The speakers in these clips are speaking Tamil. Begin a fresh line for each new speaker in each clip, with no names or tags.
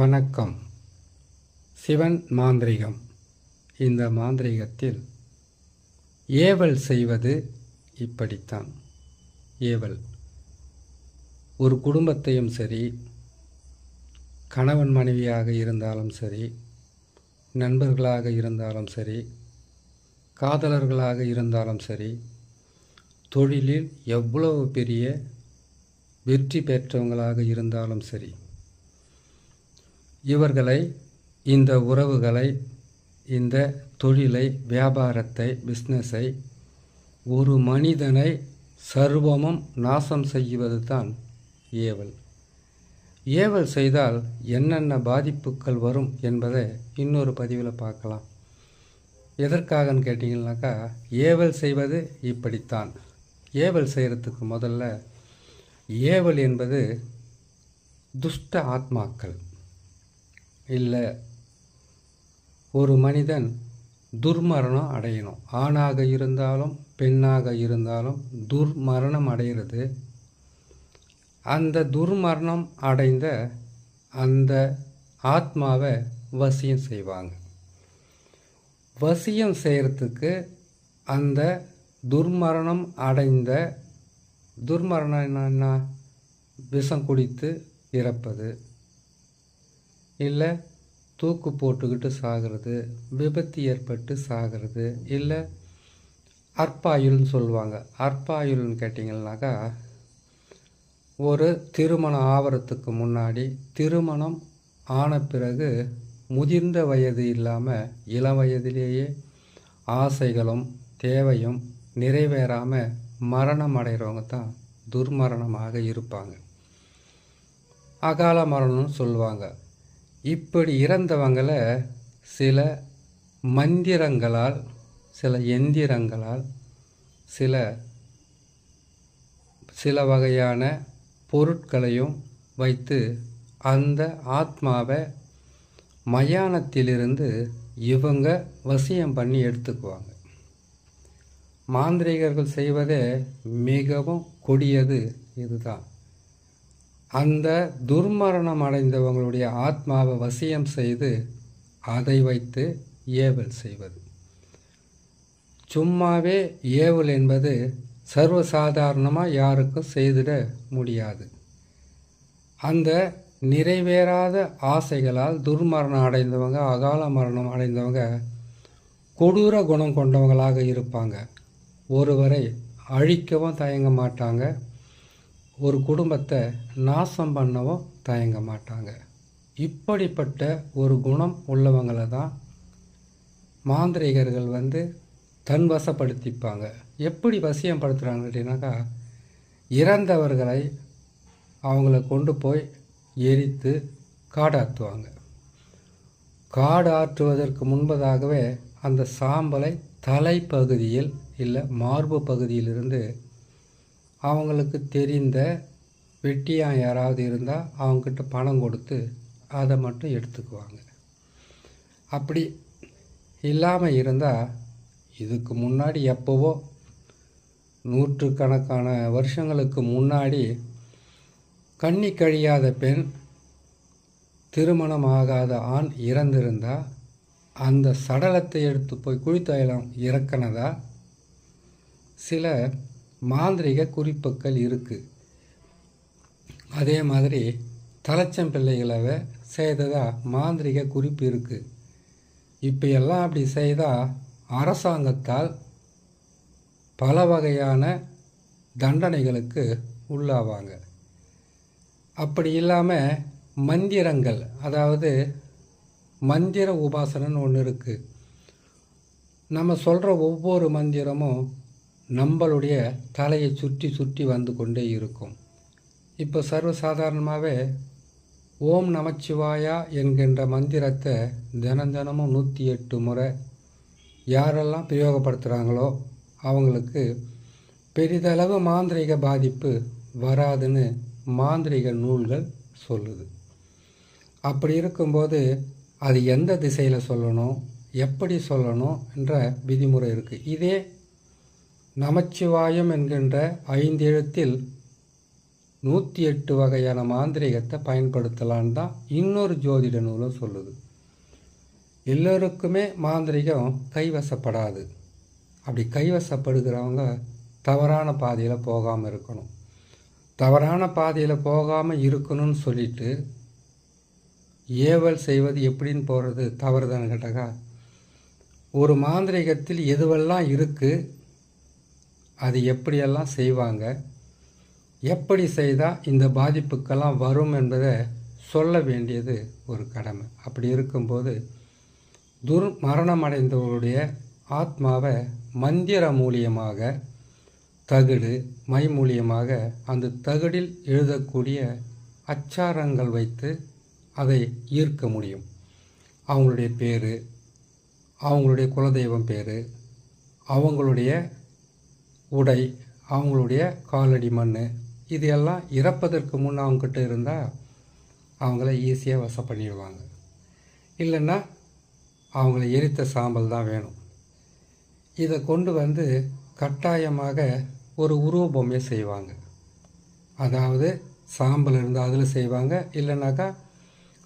வணக்கம். சிவன் மாந்திரிகம். இந்த மாந்திரிகத்தில் ஏவல் செய்வது இப்படித்தான். ஏவல் ஒரு குடும்பத்தையும் சரி, கணவன் மனைவியாக இருந்தாலும் சரி, நண்பர்களாக இருந்தாலும் சரி, காதலர்களாக இருந்தாலும் சரி, தொழிலில் எவ்வளவு பெரிய வெற்றி பெற்றவங்களாக இருந்தாலும் சரி, இவர்களை, இந்த உறவுகளை, இந்த தொழிலை, வியாபாரத்தை, பிஸ்னஸை, ஒரு மனிதனை சர்வமும் நாசம் செய்வது தான் ஏவல். ஏவல் செய்தால் என்னென்ன பாதிப்புகள் வரும் என்பதை இன்னொரு பதிவில் பார்க்கலாம். எதற்காகன்னு கேட்டிங்கன்னாக்கா, ஏவல் செய்வது இப்படித்தான். ஏவல் செய்கிறதுக்கு முதல்ல, ஏவல் என்பது துஷ்ட ஆத்மாக்கள் இல்லை, ஒரு மனிதன் துர்மரணம் அடையணும். ஆணாக இருந்தாலும் பெண்ணாக இருந்தாலும் துர்மரணம் அடைகிறது. அந்த துர்மரணம் அடைந்த அந்த ஆத்மாவை வசியம் செய்வாங்க. வசியம் செய்கிறதுக்கு அந்த துர்மரணம் அடைந்த, துர்மரணம் என்னன்னா விஷம் குடித்து இறப்பது, இல்லை தூக்கு போட்டுக்கிட்டு சாகிறது, விபத்து ஏற்பட்டு சாகிறது, இல்லை அற்பாயுள்னு சொல்லுவாங்க. அற்பாயுள்னு கேட்டிங்கன்னாக்கா, ஒரு திருமணம் ஆவறதுக்கு முன்னாடி, திருமணம் ஆன பிறகு முதிர்ந்த வயது இல்லாமல் இளம் வயதிலேயே ஆசைகளும் தேவையும் நிறைவேறாமல் மரணம் அடைகிறவங்க தான் துர்மரணமாக இருப்பாங்க. அகால மரணம்னு சொல்லுவாங்க. இப்படி இறந்தவங்களை சில மந்திரங்களால், சில எந்திரங்களால், சில வகையான பொருட்களையும் வைத்து அந்த ஆத்மாவை மயானத்திலிருந்து இவங்க வசியம் பண்ணி எடுத்துக்குவாங்க. மாந்திரிகர்கள் செய்வதே மிகவும் கொடியது இதுதான். அந்த துர்மரணம் அடைந்தவங்களுடைய ஆத்மாவை வசியம் செய்து அதை வைத்து ஏவல் செய்வது. சும்மாவே ஏவல் என்பது சர்வசாதாரணமாக யாருக்கும் செய்திட முடியாது. அந்த நிறைவேறாத ஆசைகளால் துர்மரணம் அடைந்தவங்க, அகால மரணம் அடைந்தவங்க கொடூர குணம் கொண்டவங்களாக இருப்பாங்க. ஒருவரை அழிக்கவும் தயங்க மாட்டாங்க, ஒரு குடும்பத்தை நாசம் பண்ணவும் தயங்க மாட்டாங்க. இப்படிப்பட்ட ஒரு குணம் உள்ளவங்களை தான் மாந்திரிகர்கள் தன் வசப்படுத்திப்பாங்க. எப்படி வசியம் படுத்துகிறாங்க அப்படின்னாக்கா, இறந்தவர்களை அவங்கள கொண்டு போய் எரித்து காடாற்றுவாங்க. காடு ஆற்றுவதற்கு முன்பதாகவே அந்த சாம்பலை தலைப்பகுதியில் இல்லை மார்பு பகுதியிலிருந்து அவங்களுக்கு தெரிந்த வெட்டியான் யாராவது இருந்தால் அவங்கக்கிட்ட பணம் கொடுத்து அதை மட்டும் எடுத்துக்குவாங்க. அப்படி இல்லாமல் இருந்தால், இதுக்கு முன்னாடி எப்போவோ நூற்றுக்கணக்கான வருஷங்களுக்கு முன்னாடி கன்னி கழியாத பெண், திருமணமாகாத ஆண் இறந்திருந்தால் அந்த சடலத்தை எடுத்து போய் குழித்தொயலம் இறக்கினதா சில மாந்திரிக குறிப்புகள் இருக்குது. அதே மாதிரி தலைச்சம்பிள்ளைகளை செய்ததா மாந்திரிக குறிப்பு இருக்குது. இப்போ எல்லாம் அப்படி செய்தால் அரசாங்கத்தால் பல வகையான தண்டனைகளுக்கு உள்ளாவாங்க. அப்படி இல்லாமல் மந்திரங்கள், அதாவது மந்திர உபாசனைன்னு ஒன்று இருக்குது. நம்ம சொல்கிற ஒவ்வொரு மந்திரமும் நம்மளுடைய தலையை சுற்றி சுற்றி வந்து கொண்டே இருக்கும். இப்போ சர்வசாதாரணமாகவே ஓம் நமச்சிவாயா என்கின்ற மந்திரத்தை தினமும் 108 முறை யாரெல்லாம் பிரயோகப்படுத்துகிறாங்களோ அவங்களுக்கு பெரிதளவு மாந்திரிக பாதிப்பு வராதுன்னு மாந்திரிக நூல்கள் சொல்லுது. அப்படி இருக்கும்போது அது எந்த திசையில் சொல்லணும், எப்படி சொல்லணும் என்ற விதிமுறை இருக்குது. இதே நமச்சிவாயம் என்கின்ற 5 எழுத்தில் 108 வகையான மாந்திரிகத்தை பயன்படுத்தலான்னு தான் இன்னொரு ஜோதிட நூலும் சொல்லுது. எல்லோருக்குமே மாந்திரிகம் கைவசப்படாது. அப்படி கைவசப்படுகிறவங்க தவறான பாதையில் போகாமல் இருக்கணும். தவறான பாதையில் போகாமல் இருக்கணும்னு சொல்லிட்டு ஏவல் செய்வது எப்படின்னு போகிறது தவறுதான்னு கேட்டாக்கா, ஒரு மாந்திரிகத்தில் எதுவெல்லாம் இருக்குது, அது எப்படியெல்லாம் செய்வாங்க, எப்படி செய்தால் இந்த பாதிப்புக்கெல்லாம் வரும் என்பதை சொல்ல வேண்டியது ஒரு கடமை. அப்படி இருக்கும்போது மரணம் அடைந்தவருடைய ஆத்மாவை மந்திர மூலியமாக, தகடு மை மூலியமாக அந்த தகடில் எழுதக்கூடிய அச்சாரங்கள் வைத்து அதை ஈர்க்க முடியும். அவங்களுடைய பேர், அவங்களுடைய குலதெய்வம் பேர், அவங்களுடைய உடை, அவங்களுடைய காலடி மண், இது எல்லாம் இறப்பதற்கு முன் அவங்கக்கிட்ட இருந்தால் அவங்கள ஈஸியாக வசம் பண்ணிடுவாங்க. இல்லைன்னா அவங்கள எரித்த சாம்பல் தான் வேணும். இதை கொண்டு வந்து கட்டாயமாக ஒரு உருவ பொம்மையை செய்வாங்க. அதாவது சாம்பல் இருந்தால் அதில் செய்வாங்க. இல்லைனாக்கா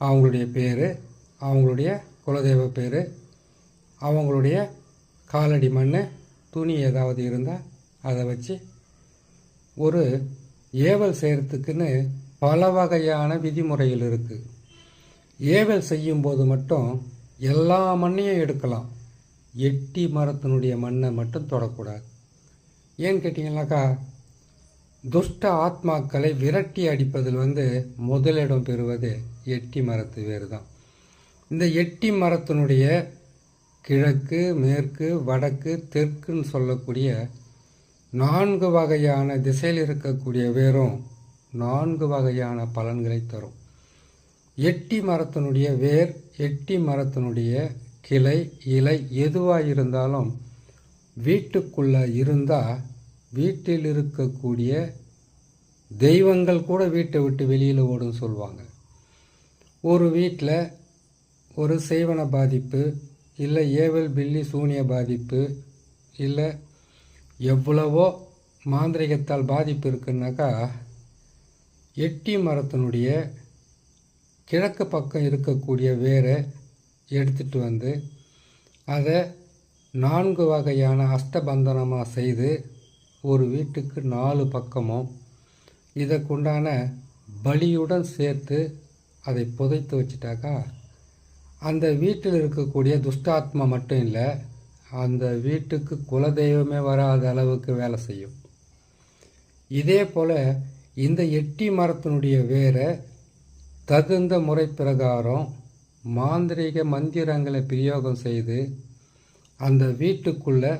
அவங்களுடைய பேர், அவங்களுடைய குலதெய்வ பேர், அவங்களுடைய காலடி மண், துணி ஏதாவது இருந்தால் அதை வச்சு ஒரு ஏவல் செய்கிறதுக்குன்னு பல வகையான விதிமுறைகள் இருக்குது. ஏவல் செய்யும்போது மட்டும் எல்லா மண்ணையும் எடுக்கலாம். எட்டி மரத்தினுடைய மண்ணை மட்டும் தொடக்கூடாது. ஏன்னு கேட்டிங்கனாக்கா, துஷ்ட ஆத்மாக்களை விரட்டி அடிப்பதில் முதலிடம் பெறுவது எட்டி மரத்து வேறு தான். இந்த எட்டி மரத்தினுடைய கிழக்கு, மேற்கு, வடக்கு, தெற்குன்னு சொல்லக்கூடிய 4 வகையான திசையில் இருக்கக்கூடிய வேரும் 4 வகையான பலன்களை தரும். எட்டி மரத்தினுடைய வேர், எட்டி மரத்தினுடைய கிளை, இலை எதுவாக இருந்தாலும் வீட்டுக்குள்ளே இருந்தால் வீட்டில் இருக்கக்கூடிய தெய்வங்கள் கூட வீட்டை விட்டு வெளியில் ஓடுன்னு சொல்லுவாங்க. ஒரு வீட்டில் ஒரு செய்வன பாதிப்பு, இல்லை ஏவல் பில்லி சூனிய பாதிப்பு, இல்லை எவ்வளவோ மாந்திரிகத்தால் பாதிப்பு இருக்குன்னாக்கா, எட்டி மரத்தினுடைய கிழக்கு பக்கம் இருக்கக்கூடிய வேரை எடுத்துகிட்டு வந்து அதை 4 வகையான அஷ்டபந்தனமாக செய்து ஒரு வீட்டுக்கு 4 பக்கமும் இதற்குண்டான பலியுடன் சேர்த்து அதை புதைத்து வச்சிட்டாக்கா, அந்த வீட்டில் இருக்கக்கூடிய துஷ்டாத்மா மட்டும் இல்லை, அந்த வீட்டுக்கு குலதெய்வமே வராத அளவுக்கு வேலை செய்யும். இதே போல் இந்த எட்டி மரத்தினுடைய வேரை தகுந்த முறை பிரகாரம் மாந்திரீக மந்திரங்களை பிரயோகம் செய்து அந்த வீட்டுக்குள்ளே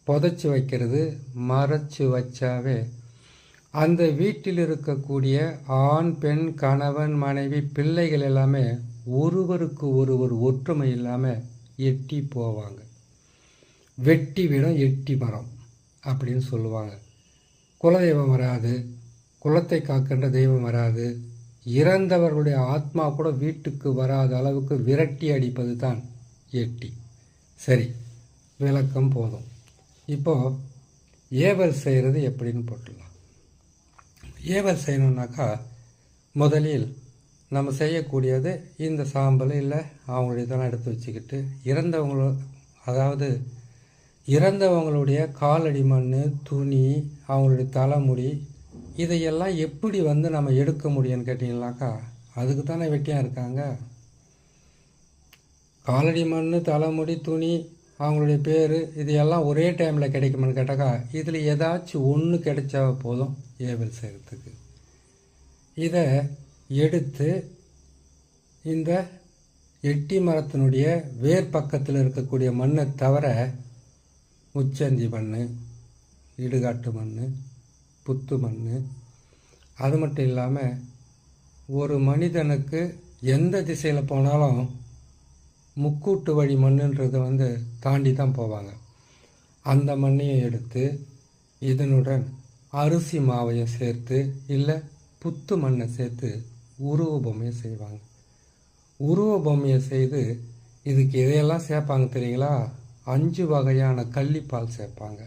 புதைச்சி வைக்கிறது. மறைச்சி வச்சாவே அந்த வீட்டில் இருக்கக்கூடிய ஆண், பெண், கணவன், மனைவி, பிள்ளைகள் எல்லாமே ஒருவருக்கு ஒருவர் ஒற்றுமை இல்லாமல் எட்டி போவாங்க. வெட்டி விடும் எட்டி மரம் அப்படின்னு சொல்லுவாங்க. குலதெய்வம் வராது, குலத்தை காக்கின்ற தெய்வம் வராது, இறந்தவர்களுடைய ஆத்மா கூட வீட்டுக்கு வராத அளவுக்கு விரட்டி அடிப்பது தான் எட்டி. சரி, விளக்கம் போதும். இப்போது ஏவல் செய்கிறது எப்படின்னு போட்டுடலாம். ஏவல் செய்யணுன்னாக்கா முதலில் நம்ம செய்யக்கூடியது இந்த சாம்பல் இல்லை அவங்களுடைய இதெல்லாம் எடுத்து வச்சுக்கிட்டு இறந்தவங்களுடைய காலடி மண், துணி, அவங்களுடைய தலைமுடி, இதையெல்லாம் எப்படி நம்ம எடுக்க முடியும்னு கேட்டிங்கனாக்கா, அதுக்கு தானே வெட்டியாக இருக்காங்க. காலடி மண், தலைமுடி, துணி, அவங்களுடைய பேர், இதையெல்லாம் ஒரே டைமில் கிடைக்குமான்னு கேட்டாக்கா, இதில் ஏதாச்சும் ஒன்று கிடைச்சா போதும் ஏவல் செய்கிறதுக்கு. இதை எடுத்து இந்த எட்டி மரத்தினுடைய வேர் பக்கத்தில் இருக்கக்கூடிய மண்ணை தவிர முச்சந்தி மண், இடுகாட்டு மண், புத்து மண், அது மட்டும் இல்லாமல் ஒரு மனிதனுக்கு எந்த திசையில் போனாலும் முக்கூட்டு வழி மண்ணுன்றது தாண்டி தான் போவாங்க. அந்த மண்ணையும் எடுத்து இதனுடன் அரிசி மாவையும் சேர்த்து இல்லை புத்து மண்ணை சேர்த்து உருவ பொம்மையை செய்வாங்க. உருவ பொம்மையை செய்து இதுக்கு எதையெல்லாம் சேர்ப்பாங்க தெரியுங்களா? 5 வகையான கள்ளிப்பால் சேர்ப்பாங்க.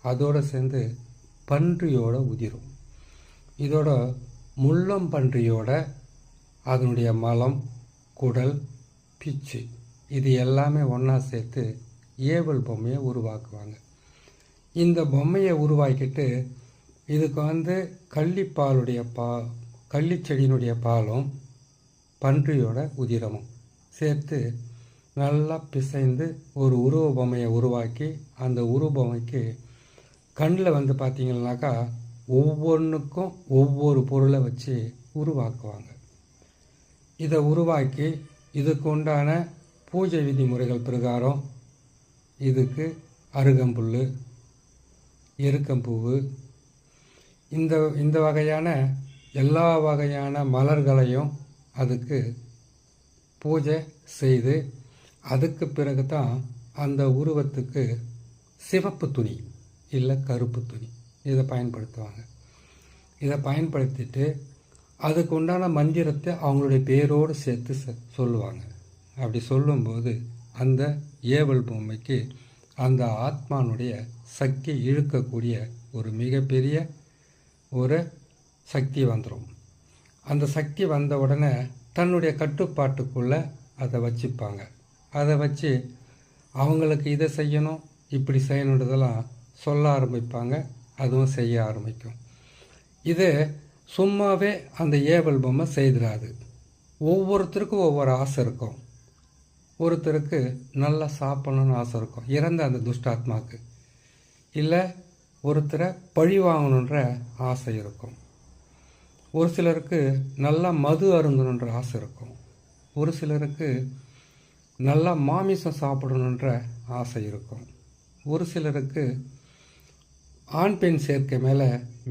அதோடு சேர்ந்து பன்றியோட உதிரும். இதோட முள்ளம்பன்றியோட அதனுடைய மலம், குடல், பிச்சு இது எல்லாமே ஒன்றா சேர்த்து ஏவல் பொம்மையை உருவாக்குவாங்க. இந்த பொம்மையை உருவாக்கிட்டு இதுக்கு கள்ளிப்பாலுடைய கள்ளிச்செடியினுடைய பாலும் பன்றியோட உதிரமும் சேர்த்து நல்லா பிசைந்து ஒரு உருவ பொம்மையை உருவாக்கி அந்த உருவ பொம்மைக்கு கண்ணில் பார்த்தீங்கன்னாக்கா ஒவ்வொன்றுக்கும் ஒவ்வொரு பொருளை வச்சு உருவாக்குவாங்க. இதை உருவாக்கி இதுக்கு உண்டான பூஜை விதிமுறைகள் பிரகாரம் இதுக்கு அருகம்புல், எருக்கம்பூவு, இந்த வகையான எல்லா வகையான மலர்களையும் அதுக்கு பூஜை செய்து அதுக்கு பிறகு தான் அந்த உருவத்துக்கு சிவப்பு துணி இல்லை கருப்பு துணி இதை பயன்படுத்துவாங்க. இதை பயன்படுத்திட்டு அதுக்கு உண்டான மந்திரத்தை அவங்களுடைய பேரோடு சேர்த்து சொல்லுவாங்க. அப்படி சொல்லும்போது அந்த ஏவல் பொம்மைக்கு அந்த ஆத்மானுடைய சக்தி இழுக்கக்கூடிய ஒரு மிகப்பெரிய ஒரு சக்தி வந்துடும். அந்த சக்தி வந்த உடனே தன்னுடைய கட்டுப்பாட்டுக்குள்ளே அதை வச்சுப்பாங்க. அதை வச்சு அவங்களுக்கு இதை செய்யணும் இப்படி செய்யணுன்றதெல்லாம் சொல்ல ஆரம்பிப்பாங்க. அதுவும் செய்ய ஆரம்பிக்கும். இது சும்மாவே அந்த ஏவல் பொம்மை செய்திடாது. ஒவ்வொருத்தருக்கும் ஒவ்வொரு ஆசை இருக்கும். ஒருத்தருக்கு நல்லா சாப்பிடணும்னு ஆசை இருக்கும், இறந்த அந்த துஷ்டாத்மாக்கு. இல்லை ஒருத்தரை பழி வாங்கணுன்ற ஆசை இருக்கும். ஒரு சிலருக்கு நல்லா மது அருந்தணுன்ற ஆசை இருக்கும். ஒரு சிலருக்கு நல்லா மாமிசம் சாப்பிடணுன்ற ஆசை இருக்கும். ஒரு சிலருக்கு ஆண் பெண் சேர்க்கை மேலே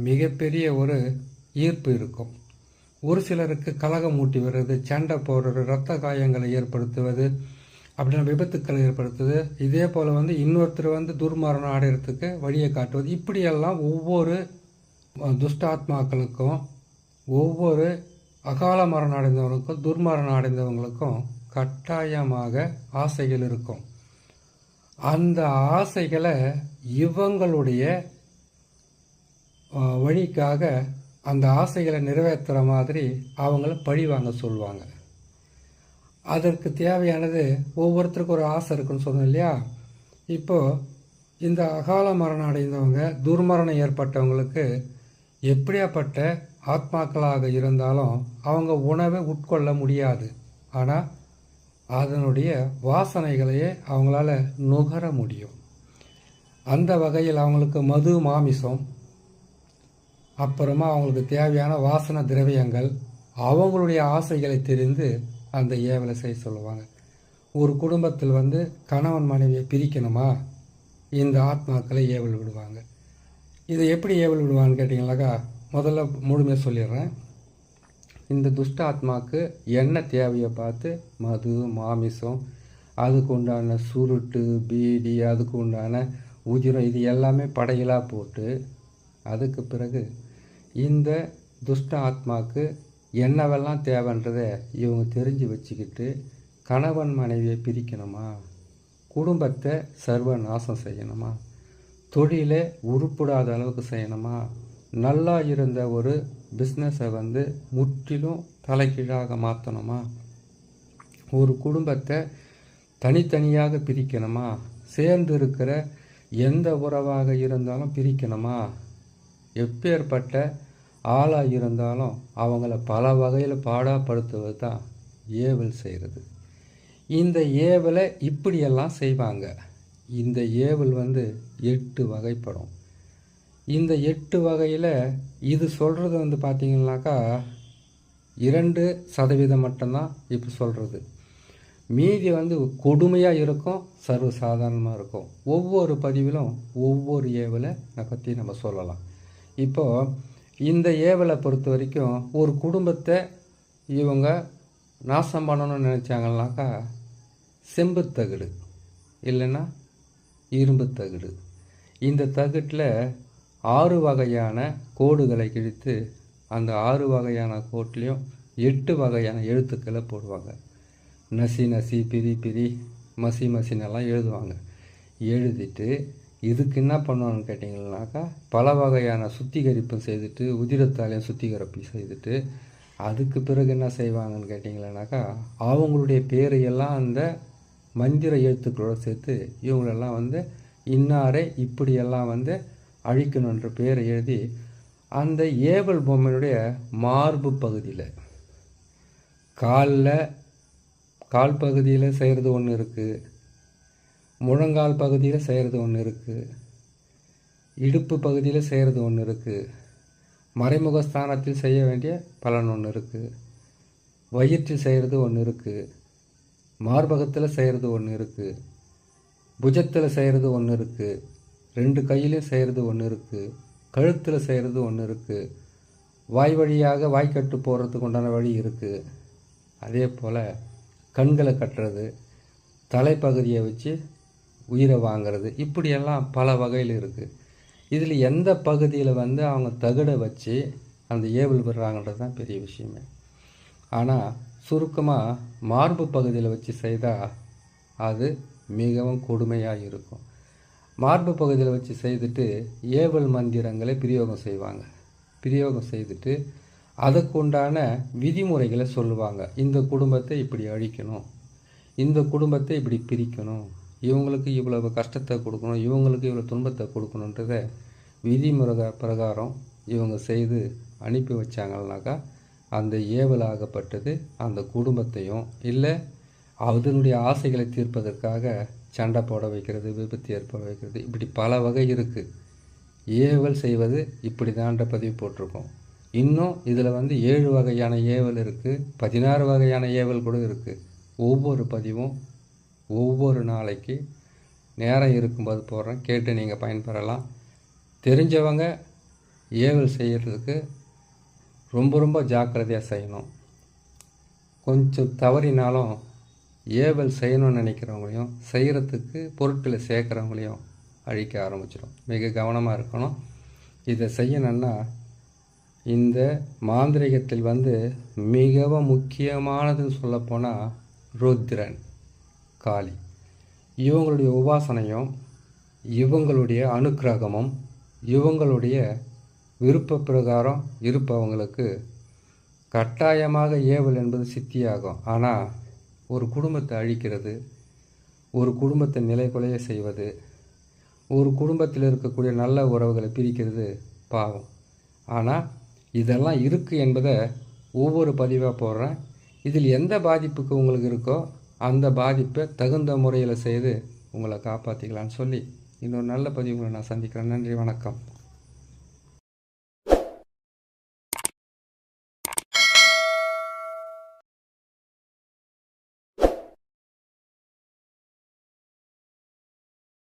மிகப்பெரிய ஒரு ஈர்ப்பு இருக்கும். ஒரு சிலருக்கு கலகம் மூட்டி வர்றது, சண்டை போடுறது, இரத்த காயங்களை ஏற்படுத்துவது, அப்படின்னா விபத்துக்களை ஏற்படுத்துவது. இதே போல் இன்னொருத்தர் துர்மரணம் அடைகிறதுக்கு வழியை காட்டுவது. இப்படியெல்லாம் ஒவ்வொரு துஷ்டாத்மாக்களுக்கும், ஒவ்வொரு அகால மரணம் அடைந்தவங்களுக்கும், துர்மரணம் அடைந்தவங்களுக்கும் கட்டாயமாக ஆசைகள் இருக்கும். அந்த ஆசைகளை இவங்களுடைய வழிக்காக அந்த ஆசைகளை நிறைவேற்றுற மாதிரி அவங்கள பழி வாங்க சொல்லுவாங்க. அதற்கு தேவையானது ஒவ்வொருத்தருக்கும் ஒரு ஆசை இருக்குன்னு சொன்னோம் இல்லையா. இப்போது இந்த அகால மரணம் அடைந்தவங்க, துர்மரணம் ஏற்பட்டவங்களுக்கு எப்படியாப்பட்ட ஆத்மாக்களாக இருந்தாலும் அவங்க உணவை உட்கொள்ள முடியாது. ஆனால் அதனுடைய வாசனைகளையே அவங்களால நுகர முடியும். அந்த வகையில் அவங்களுக்கு மது, மாமிசம், அப்புறமா அவங்களுக்கு தேவையான வாசன திரவியங்கள், அவங்களுடைய ஆசைகளை தெரிந்து அந்த ஏவலை செய்ய சொல்லுவாங்க. ஒரு குடும்பத்தில் கணவன் மனைவியை பிரிக்கணுமா, இந்த ஆத்மாக்களை ஏவல் விடுவாங்க. இதை எப்படி ஏவல் விடுவான்னு கேட்டிங்கனாக்கா, முதல்ல முழுமையாக சொல்லிடுறேன். இந்த துஷ்ட ஆத்மாவுக்கு என்ன தேவையை பார்த்து மது, மாமிசம், அதுக்கு உண்டான சுருட்டு, பீடி, அதுக்கு உண்டான உதிரம், இது எல்லாமே படையலாக போட்டு அதுக்கு பிறகு இந்த துஷ்ட ஆத்மாவுக்கு என்னவெல்லாம் தேவைன்றதை இவங்க தெரிஞ்சு வச்சுக்கிட்டு கணவன் மனைவியை பிரிக்கணுமா, குடும்பத்தை சர்வ நாசம் செய்யணுமா, தொழிலை உருப்படாத அளவுக்கு செய்யணுமா, நல்லா இருந்த ஒரு பிஸ்னஸை முற்றிலும் தலைகீழாக மாற்றணுமா, ஒரு குடும்பத்தை தனித்தனியாக பிரிக்கணுமா, சேர்ந்து இருக்கிற எந்த உறவாக இருந்தாலும் பிரிக்கணுமா, எப்பேற்பட்ட ஆளாக இருந்தாலும் அவங்கள பல வகையில் பாடாப்படுத்துவது தான் ஏவல் செய்கிறது. இந்த ஏவலை இப்படியெல்லாம் செய்வாங்க. இந்த ஏவல் 8 வகைப்படும். இந்த 8 வகையில் இது சொல்கிறது பார்த்திங்கனாக்கா 2% மட்டும்தான் இப்போ சொல்கிறது. மீதி கொடுமையாக இருக்கும், சர்வசாதாரணமாக இருக்கும். ஒவ்வொரு பதிவிலும் ஒவ்வொரு ஏவலை பற்றி நம்ம சொல்லலாம். இப்போது இந்த ஏவலை பொறுத்த வரைக்கும் ஒரு குடும்பத்தை இவங்க நாசம் பண்ணணும்னு நினச்சாங்கன்னாக்கா செம்பு தகடு இல்லைன்னா இரும்பு தகடு, இந்த தகட்டில் 6 வகையான கோடுகளை கிழித்து அந்த 6 வகையான கோட்லேயும் 8 வகையான எழுத்துக்களை போடுவாங்க. நசி நசி, பிரி பிரி, மசி மசினெல்லாம் எழுதுவாங்க. எழுதிட்டு இதுக்கு என்ன பண்ணுவான்னு கேட்டிங்கன்னாக்கா பல வகையான சுத்திகரிப்பு செய்துட்டு உதிரத்தாலையும் சுத்திகரிப்பு செய்துட்டு அதுக்கு பிறகு என்ன செய்வாங்கன்னு கேட்டிங்கன்னாக்கா அவங்களுடைய பேரையெல்லாம் அந்த மந்திர எழுத்துக்களோடு சேர்த்து இவங்களெல்லாம் வந்து இன்னாரை இப்படியெல்லாம் வந்து அழிக்கணுன்ற பேரை எழுதி அந்த ஏவல் பொம்மையினுடைய மார்பு பகுதியில் கால் பகுதியில் செய்கிறது ஒன்று இருக்குது, முழங்கால் பகுதியில் செய்கிறது ஒன்று இருக்குது, இடுப்பு பகுதியில் செய்கிறது ஒன்று இருக்குது, மறைமுகஸ்தானத்தில் செய்ய வேண்டிய பலன் ஒன்று இருக்குது, வயிற்றில் செய்கிறது ஒன்று இருக்குது, மார்பகத்தில் செய்கிறது ஒன்று இருக்குது, புஜத்தில் செய்கிறது ஒன்று இருக்குது, 2 கையிலையும் செய்கிறது ஒன்று இருக்குது, கழுத்தில் செய்கிறது ஒன்று இருக்குது, வாய் வழியாக வாய்க்கட்டு போடுறதுக்கு உண்டான வழி இருக்குது. அதே போல் கண்களை கட்டுறது, தலைப்பகுதியை வச்சு உயிரை வாங்கிறது, இப்படியெல்லாம் பல வகையில் இருக்குது. இதில் எந்த பகுதியில் வந்து அவங்க தகடை வச்சு அந்த ஏவல் விடுறாங்கன்றது தான் பெரிய விஷயமே. ஆனால் சுருக்கமாக மார்பு பகுதியில் வச்சு செய்தால் அது மிகவும் கொடுமையாக இருக்கும். மார்பு பகுதியில் வச்சு செய்துட்டு ஏவல் மந்திரங்களை பிரயோகம் செய்வாங்க. பிரயோகம் செய்துட்டு அதுக்கு உண்டான விதிமுறைகளை சொல்லுவாங்க. இந்த குடும்பத்தை இப்படி அழிக்கணும், இந்த குடும்பத்தை இப்படி பிரிக்கணும், இவங்களுக்கு இவ்வளவு கஷ்டத்தை கொடுக்கணும், இவங்களுக்கு இவ்வளோ துன்பத்தை கொடுக்கணுன்றத விதிமுறை பிரகாரம் இவங்க செய்து அனுப்பி வச்சாங்கன்னாக்கா அந்த ஏவலாகப்பட்டது அந்த குடும்பத்தையும் இல்லை அதனுடைய ஆசைகளை தீர்ப்பதற்காக சண்டை போட வைக்கிறது, விபத்து ஏற்பட வைக்கிறது, இப்படி பல வகை இருக்குது. ஏவல் செய்வது இப்படி தான்ற பதிவு போட்டிருக்கோம். இன்னும் இதில் வந்து 7 வகையான ஏவல் இருக்குது, 16 வகையான ஏவல் கூட இருக்குது. ஒவ்வொரு பதிவும் ஒவ்வொரு நாளைக்கு நேரம் இருக்கும்போது போடுறேன், கேட்டு நீங்கள் பயன்பெறலாம். தெரிஞ்சவங்க ஏவல் செய்கிறதுக்கு ரொம்ப ஜாக்கிரதையாக செய்யணும். கொஞ்சம் தவறினாலும் ஏவல் செய்யணும்னு நினைக்கிறவங்களையும் செய்கிறதுக்கு பொருட்களை சேர்க்குறவங்களையும் அழிக்க ஆரம்பிச்சிடும். மிக கவனமாக இருக்கணும். இதை செய்யணுன்னா இந்த மாந்திரிகத்தில் வந்து மிகவும் முக்கியமானதுன்னு சொல்லப்போனால் ருத்ரன், காளி, இவங்களுடைய உபாசனையும் இவங்களுடைய அனுக்கிரகமும் இவங்களுடைய விருப்ப பிரகாரம் இருப்பவங்களுக்கு கட்டாயமாக ஏவல் என்பது சித்தியாகும். ஆனால் ஒரு குடும்பத்தை அழிக்கிறது, ஒரு குடும்பத்தை நிலைகுலைய செய்வது, ஒரு குடும்பத்தில் இருக்கக்கூடிய நல்ல உறவுகளை பிரிக்கிறது பாவம். ஆனால் இதெல்லாம் இருக்குது என்பதை ஒவ்வொரு பதிவாக போடுறேன். இதில் எந்த பாதிப்புக்கு உங்களுக்கு இருக்கோ அந்த பாதிப்பை தகுந்த முறையில் செய்து உங்களை காப்பாற்றிக்கலான்னு சொல்லி இன்னொரு நல்ல பதிவுகளை நான் சந்திக்கிறேன். நன்றி, வணக்கம்.